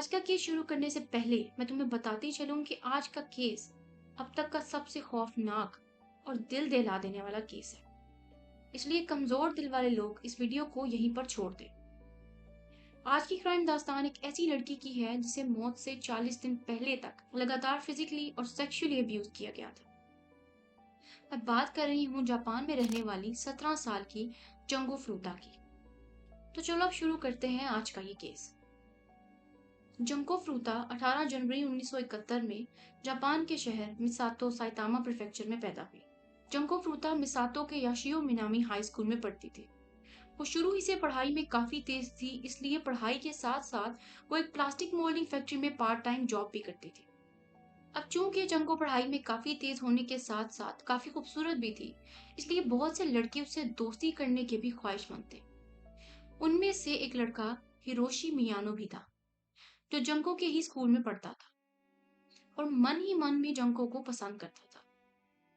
आज का केस शुरू करने से पहले मैं तुम्हें बताती चलूं कि आज का केस अब तक का सबसे खौफनाक और दिल दहला देने वाला केस है। इसलिए कमजोर दिल वाले लोग इस वीडियो को यहीं पर छोड़ दें। आज की क्राइम दास्तान एक ऐसी लड़की की है जिसे मौत से 40 दिन पहले तक लगातार फिजिकली और सेक्सुअली अब्यूज किया गया था। मैं बात कर रही हूँ जापान में रहने वाली 17 साल की जंगो फ्रूटा की। तो चलो अब शुरू करते हैं आज का ये केस। जंको फ्रूता 18 जनवरी 1971 में जापान के शहर मिसातो साइतामा प्रीफेक्चर में पैदा हुई। जंको फ्रूता मिसातो के याशियो मिनामी हाई स्कूल में पढ़ती थी। वो शुरू ही से पढ़ाई में काफी तेज थी, इसलिए पढ़ाई के साथ साथ वो एक प्लास्टिक मोल्डिंग फैक्ट्री में पार्ट टाइम जॉब भी करती थी। अब चूंकि जंको पढ़ाई में काफी तेज होने के साथ साथ काफी खूबसूरत भी थी, इसलिए बहुत से लड़के उससे दोस्ती करने के भी ख्वाहिशमंद थे। उनमें से एक लड़का हिरोशी मियानो भी था, जो जंको के ही स्कूल में पढ़ता था और मन ही मन में जंको को पसंद करता था।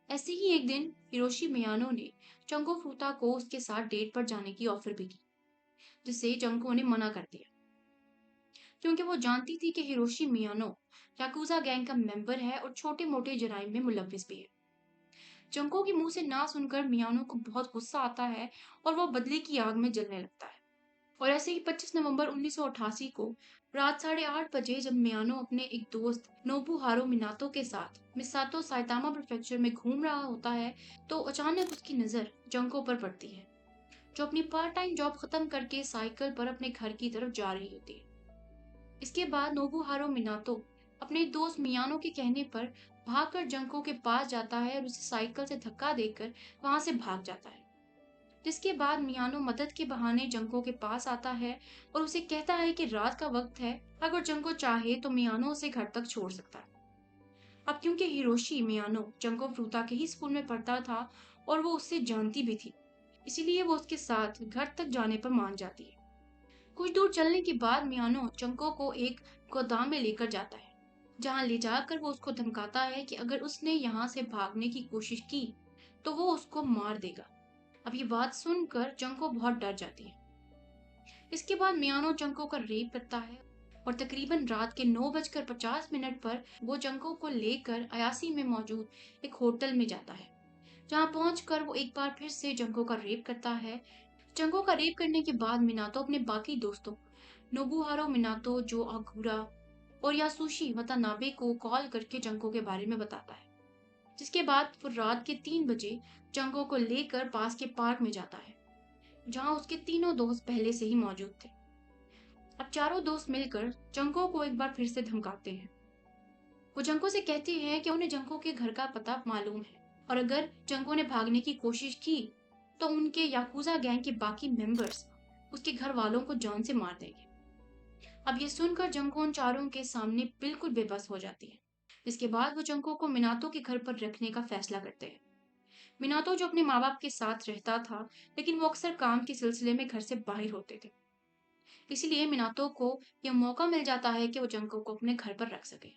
ऐसे ही एक दिन हिरोशी मियानो ने जंको फ्रूता को उसके साथ डेट पर जाने की ऑफर भी की, जिसे जंको ने मना कर दिया, क्योंकि वो जानती थी कि हिरोशी मियानो याकुजा गैंग का मेंबर है और छोटे मोटे जराइम में मुलविस भी है। जंको के मुंह से ना सुनकर मियानो को बहुत गुस्सा आता है और वो बदले की आग में जलने लगता है। और ऐसे ही 25 नवंबर 1988 को रात 8:30 बजे जब मियानो अपने एक दोस्त नोबुहारो मिनातो के साथ मिसातो साइतामा प्रीफेक्चर में घूम रहा होता है, तो अचानक उसकी नजर जंको पर पड़ती है, जो अपनी पार्ट टाइम जॉब खत्म करके साइकिल पर अपने घर की तरफ जा रही होती है। इसके बाद नोबुहारो मिनातो अपने दोस्त मियानो के कहने पर भागकर जंको के पास जाता है और उसे साइकिल से धक्का देकर वहां से भाग जाता है। जिसके बाद मियानो मदद के बहाने जंको के पास आता है और उसे कहता है कि रात का वक्त है, अगर जंको चाहे तो मियानो उसे घर तक छोड़ सकता है। अब क्योंकि हिरोशी मियानो जंको फ्रूता के ही स्कूल में पढ़ता था और वो उससे जानती भी थी, इसीलिए वो उसके साथ घर तक जाने पर मान जाती है। कुछ दूर चलने के बाद मियानो जंको को एक गोदाम में लेकर जाता है, जहां ले जाकर वो उसको धमकाता है कि अगर उसने यहाँ से भागने की कोशिश की तो वो उसको मार देगा। अब ये बात सुनकर जंको बहुत डर जाती है। इसके बाद मियानो जंको का रेप करता है और तकरीबन रात के 9:50 पर वो जंको को लेकर अयासी में मौजूद एक होटल में जाता है, जहां पहुंचकर वो एक बार फिर से जंको का रेप करता है। जंको का रेप करने के बाद मिनातो अपने बाकी दोस्तों नोबुहारो मिनातो, जो अगुरा और यासुशी वतानाबे को कॉल करके जंको के बारे में बताता है। जिसके बाद वो रात के 3 बजे जंको को लेकर पास के पार्क में जाता है, जहां उसके तीनों दोस्त पहले से ही मौजूद थे। अब चारों दोस्त मिलकर जंको को एक बार फिर से धमकाते हैं। वो जंको से कहते हैं कि उन्हें जंको के घर का पता मालूम है और अगर जंको ने भागने की कोशिश की तो उनके याकुजा गैंग के बाकी मेंबर्स उसके घर वालों को जान से मार देंगे। अब ये सुनकर जंको उन चारों के सामने बिल्कुल बेबस हो जाती है। इसके बाद वो जंको को मिनातो के घर पर रखने का फैसला करते हैं। मिनातो जो अपने माँ बाप के साथ रहता था, लेकिन वो अक्सर काम के सिलसिले में घर से बाहर होते थे, इसलिए मिनातो को यह मौका मिल जाता है कि वो जंको को अपने घर पर रख सके।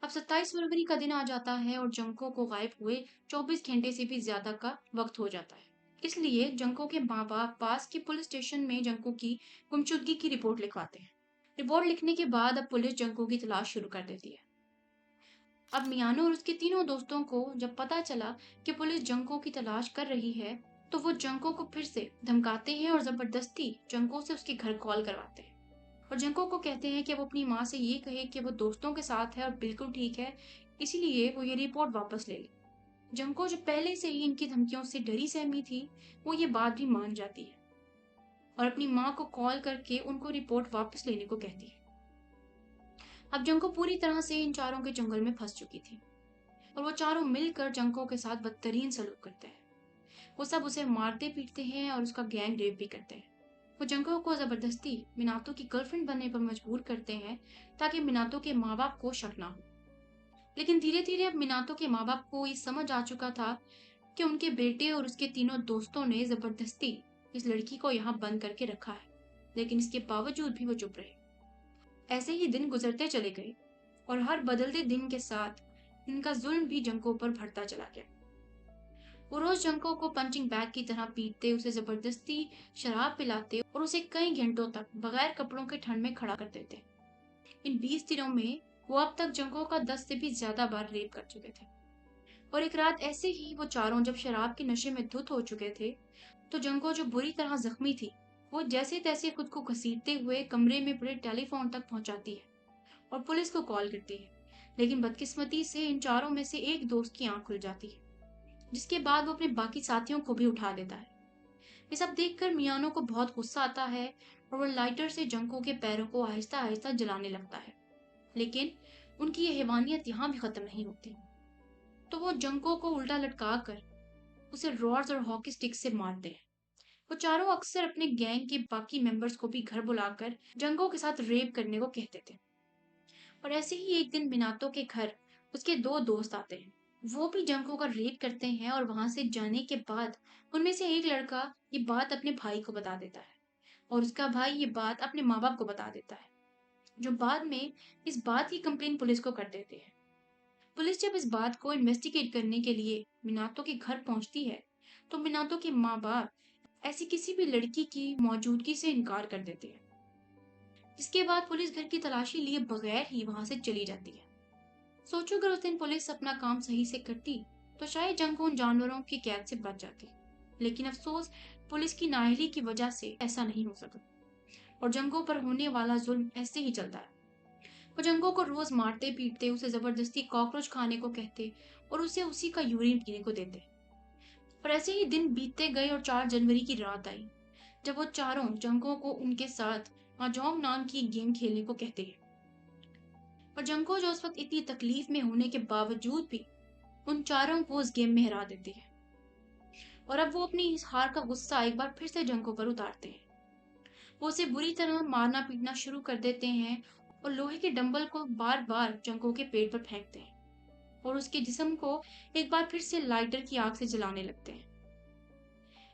अब 27 फरवरी का दिन आ जाता है और जंको को गायब हुए 24 घंटे से भी ज्यादा का वक्त हो जाता है। इसलिए जंको के माँ बाप पास के पुलिस स्टेशन में जंको की गुमशुदगी की रिपोर्ट लिखवाते हैं। रिपोर्ट लिखने के बाद अब पुलिस जंको की तलाश शुरू कर देती है। अब मियानो और उसके तीनों दोस्तों को जब पता चला कि पुलिस जंको की तलाश कर रही है, तो वो जंको को फिर से धमकाते हैं और जबरदस्ती जंको से उसके घर कॉल करवाते हैं और जंको को कहते हैं कि वो अपनी माँ से ये कहे कि वो दोस्तों के साथ है और बिल्कुल ठीक है, इसीलिए वो ये रिपोर्ट वापस ले ले। जंको जो पहले से ही इनकी धमकियों से डरी सहमी थी, वो ये बात भी मान जाती है और अपनी माँ को कॉल करके उनको रिपोर्ट वापस लेने को कहती है। अब जंको पूरी तरह से इन चारों के जंगल में फंस चुकी थी और वो चारों मिलकर जंको के साथ बदतरीन सलूक करते हैं। वो सब उसे मारते पीटते हैं और उसका गैंग रेप भी करते हैं। वो जंको को जबरदस्ती मिनातो की गर्लफ्रेंड बनने पर मजबूर करते हैं, ताकि मिनातो के माँ बाप को शक ना हो। लेकिन धीरे धीरे अब मिनातो के माँ बाप को ये समझ आ चुका था कि उनके बेटे और उसके तीनों दोस्तों ने जबरदस्ती इस लड़की को यहाँ बंद करके रखा है, लेकिन इसके बावजूद भी वो चुप रहे। ऐसे ही दिन गुजरते चले गए और हर बदलते दिन के साथ इनका जुल्म भी जंको पर बढ़ता चला गया। वो रोज जंको को पंचिंग बैग की तरह पीटते, उसे जबरदस्ती शराब पिलाते और उसे कई घंटों तक बगैर कपड़ों के ठंड में खड़ा कर देते। इन 20 दिनों में वो अब तक जंगो का 10 से भी ज्यादा बार रेप कर चुके थे। और एक रात ऐसे ही वो चारों जब शराब के नशे में धुत हो चुके थे, तो जंगो जो बुरी तरह जख्मी थी, वो जैसे तैसे खुद को घसीटते हुए कमरे में पड़े टेलीफोन तक पहुंचाती है और पुलिस को कॉल करती है। लेकिन बदकिस्मती से इन चारों में से एक दोस्त की आंख खुल जाती है, जिसके बाद वो अपने बाकी साथियों को भी उठा देता है। ये सब देखकर मियानो को बहुत गुस्सा आता है और वो लाइटर से जंको के पैरों को आहिस्ता आहिस्ता जलाने लगता है। लेकिन उनकी ये हैवानियत यहाँ भी खत्म नहीं होती। तो वो जंको को उल्टा लटका कर उसे रॉड्स और हॉकी स्टिक से मारते हैं। वो चारों अक्सर अपने गैंग के बाकी मेंबर्स को भी घर बुलाकर जंगो के साथ रेप करने को कहते थे। और ऐसे ही एक दिन मिनातो के घर उसके दो दोस्त आते हैं। वो भी जंको का रेप करते हैं और वहां से जाने के बाद उनमें से एक लड़का ये बात अपने भाई को बता देता है और उसका भाई ये बात अपने माँ बाप को बता देता है, जो बाद में इस बात की कंप्लेन पुलिस को कर देते हैं। पुलिस जब इस बात को इन्वेस्टिगेट करने के लिए मिनातो के घर पहुंचती है, तो मिनातो के माँ बाप ऐसी किसी भी लड़की की मौजूदगी से इनकार कर देते हैं। इसके बाद पुलिस घर की तलाशी लिए बगैर ही वहां से चली जाती है। सोचो अगर उस दिन पुलिस अपना काम सही से करती, तो शायद जंग उन जानवरों की कैद से बच जाती। लेकिन अफसोस, पुलिस की नाअहली की वजह से ऐसा नहीं हो सका और जंगों पर होने वाला जुल्म ऐसे ही चलता है। वो जंगों को रोज मारते पीटते, उसे जबरदस्ती कॉकरोच खाने को कहते और उसे उसी का यूरिन पीने को देते। और ऐसे ही दिन बीतते गए और 4 जनवरी की रात आई, जब वो चारों जंगों को उनके साथ माजोंग नाम की गेम खेलने को कहते हैं। और जंगो जो उस वक्त इतनी तकलीफ में होने के बावजूद भी उन चारों को उस गेम में हरा देती है। और अब वो अपनी इस हार का गुस्सा एक बार फिर से जंगो पर उतारते हैं। वो उसे बुरी तरह मारना पीटना शुरू कर देते हैं और लोहे के डंबल को बार बार जंगो के पेट पर फेंकते हैं और उसके जिस्म को एक बार फिर से लाइटर की आग से जलाने लगते हैं।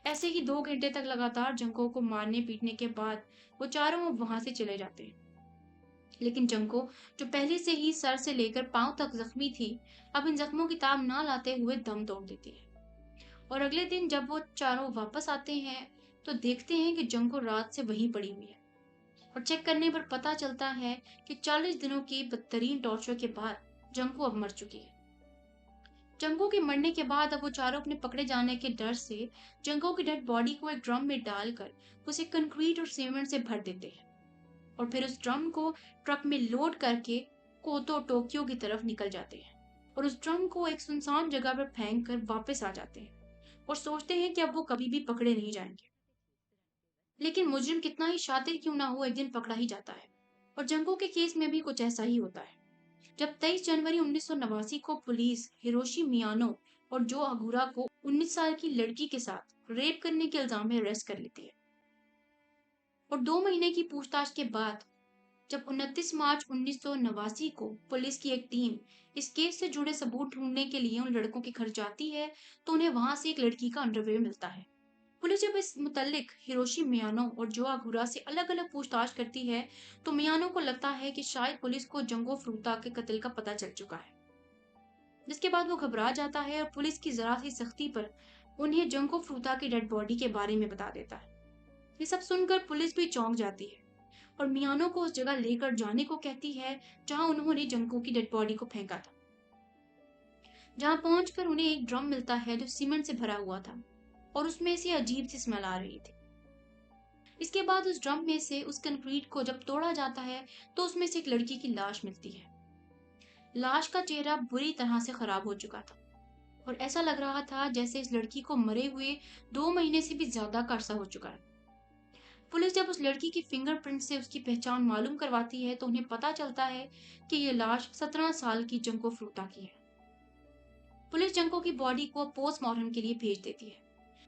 ऐसे ही 2 घंटे तक लगातार जंगो को मारने पीटने के बाद वो चारों वहां से चले जाते हैं। लेकिन जंको, जो पहले से ही सर से लेकर पांव तक जख्मी थी, अब इन जख्मों की ताब ना लाते हुए दम तोड़ देती है। और अगले दिन जब वो चारों वापस आते हैं, तो देखते हैं कि जंको रात से वहीं पड़ी हुई है और चेक करने पर पता चलता है कि 40 दिनों की बदतरीन टॉर्चर के बाद जंको अब मर चुकी है। जंको के मरने के बाद अब वो चारों अपने पकड़े जाने के डर से जंको की डेड बॉडी को एक ड्रम में डालकर उसे कंक्रीट और सीमेंट से भर देते हैं और फिर उस ड्रम को ट्रक में लोड करके कोतो टोक्यो की तरफ निकल जाते हैं और उस ड्रम को एक सुनसान जगह पर फेंक कर वापस आ जाते हैं और सोचते हैं कि अब वो कभी भी पकड़े नहीं जाएंगे। लेकिन मुजरिम कितना ही शातिर क्यों ना हो, एक दिन पकड़ा ही जाता है। और जंगो के केस में भी कुछ ऐसा ही होता है। जब 23 जनवरी 1989 को पुलिस हिरोशी मियानो और जो अगुरा को 19 साल की लड़की के साथ रेप करने के इल्जाम में अरेस्ट कर लेती है और 2 महीने की पूछताछ के बाद जब 29 मार्च 1989 को पुलिस की एक टीम इस केस से जुड़े सबूत ढूंढने के लिए उन लड़कों के घर जाती है, तो उन्हें वहां से एक लड़की का अंडरवेयर मिलता है। पुलिस जब इस मुतल्लिक हिरोशी मियानो और जो अगुरा से अलग अलग पूछताछ करती है, तो मियानो को लगता है कि शायद पुलिस को जंगो फ्रूता के कत्ल का पता चल चुका है, जिसके बाद वो घबरा जाता है और पुलिस की जरा सी सख्ती पर उन्हें जंगो फ्रूता की डेड बॉडी के बारे में बता देता है। ये सब सुनकर पुलिस भी चौंक जाती है और मियानो को उस जगह लेकर जाने को कहती है जहां उन्होंने जंको की डेड बॉडी को फेंका था। जहां पहुंचकर उन्हें एक ड्रम मिलता है जो सीमेंट से भरा हुआ था और उसमें से अजीब सी स्मेल आ रही थी। इसके बाद उस ड्रम में से उस कंक्रीट को जब तोड़ा जाता है, तो उसमें से एक लड़की की लाश मिलती है। लाश का चेहरा बुरी तरह से खराब हो चुका था और ऐसा लग रहा था जैसे इस लड़की को मरे हुए 2 महीने से भी ज्यादा का अरसा हो चुका है। पुलिस जब उस लड़की की फिंगरप्रिंट से उसकी पहचान मालूम करवाती है, तो उन्हें पता चलता है कि ये लाश 17 साल की जंको फ्रूटा की है। पुलिस जंको की बॉडी को पोस्टमार्टम के लिए भेज देती है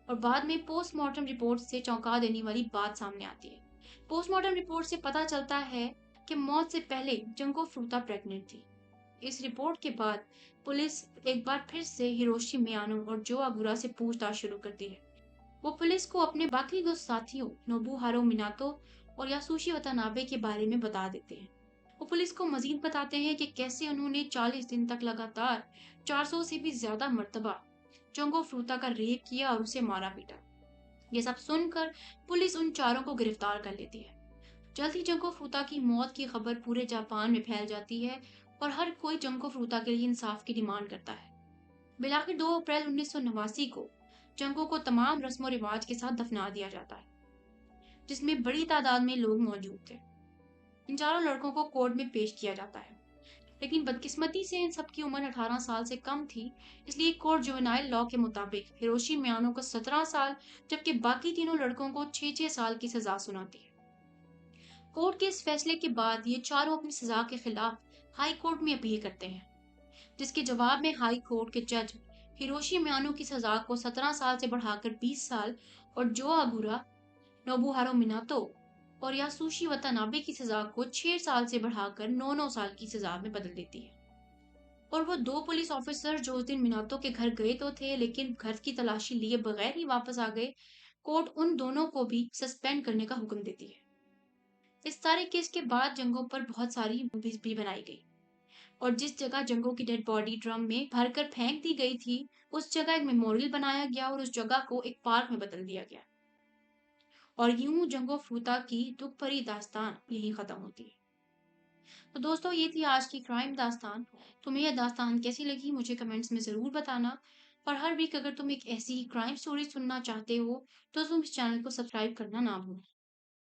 और बाद में पोस्टमार्टम रिपोर्ट से चौंका देने वाली बात सामने आती है। पोस्टमार्टम रिपोर्ट से पता चलता है कि मौत से पहले जंको फ्रूता प्रेग्नेंट थी। इस रिपोर्ट के बाद पुलिस एक बार फिर से हिरोशी मियानो और जो अगुरा से पूछताछ शुरू करती है। वो पुलिस को अपने बाकी दो साथियों नोबुहारो मिनातो और यासुशी वतानाबे के बारे में बता देते हैं। वो पुलिस को मजीद बताते हैं कि कैसे उन्होंने 40 दिन तक लगातार 400 से भी ज्यादा मर्तबा जंगो फ्रूता का रेप किया और उसे मारा पीटा। ये सब सुनकर पुलिस उन चारों को गिरफ्तार कर लेती है। जल्द ही जंगो फूता की मौत की खबर पूरे जापान में फैल जाती है और हर कोई जंगो फूता के लिए इंसाफ की डिमांड करता है। बिलाखिर 2 अप्रैल 1989 को जंगो को तमाम रस्म रिवाज के साथ दफना दिया जाता है, जिसमें बड़ी तादाद में लोग मौजूद थे। इन चारों लड़कों को कोर्ट में पेश किया जाता है, लेकिन बदकिस्मती से इन सब की उम्र 18 साल से कम थी, इसलिए कोर्ट जुवेनाइल लॉ के मुताबिक हिरोशी मियानो को 17 साल जबकि बाकी तीनों लड़कों को 6-6 साल की सजा सुनाती है। कोर्ट के इस फैसले के बाद ये चारों अपनी सजा के खिलाफ हाई कोर्ट में अपील करते हैं, जिसके जवाब में हाई कोर्ट के जज हिरोशी मियानो की सजा को 17 साल से बढ़ाकर 20 साल और जो अगुरा, नोबुहारो मिनातो और यासुशी वतानाबे की सजा को 6 साल से बढ़ाकर 9-9 साल की सजा में बदल देती है। और वो दो पुलिस ऑफिसर जो उस दिन मिनातो के घर गए तो थे, लेकिन घर की तलाशी लिए बगैर ही वापस आ गए, कोर्ट उन दोनों को भी सस्पेंड करने का हुक्म देती है। इस सारे केस के बाद जंगों पर बहुत सारी मूवीज भी बनाई गई और जिस जगह जंगों की डेड बॉडी ड्रम में भरकर फेंक दी गई थी, उस जगह एक मेमोरियल बनाया गया और उस जगह को एक पार्क में बदल दिया गया। और यूं जंगो फूता की दुख भरी दास्तान यहीं खत्म होती है। तो दोस्तों, ये थी आज की क्राइम दास्तान। तुम्हें यह दास्तान कैसी लगी मुझे कमेंट्स में ज़रूर बताना। और हर वीक अगर तुम एक ऐसी क्राइम स्टोरी सुनना चाहते हो तो तुम इस चैनल को सब्सक्राइब करना ना भूलो।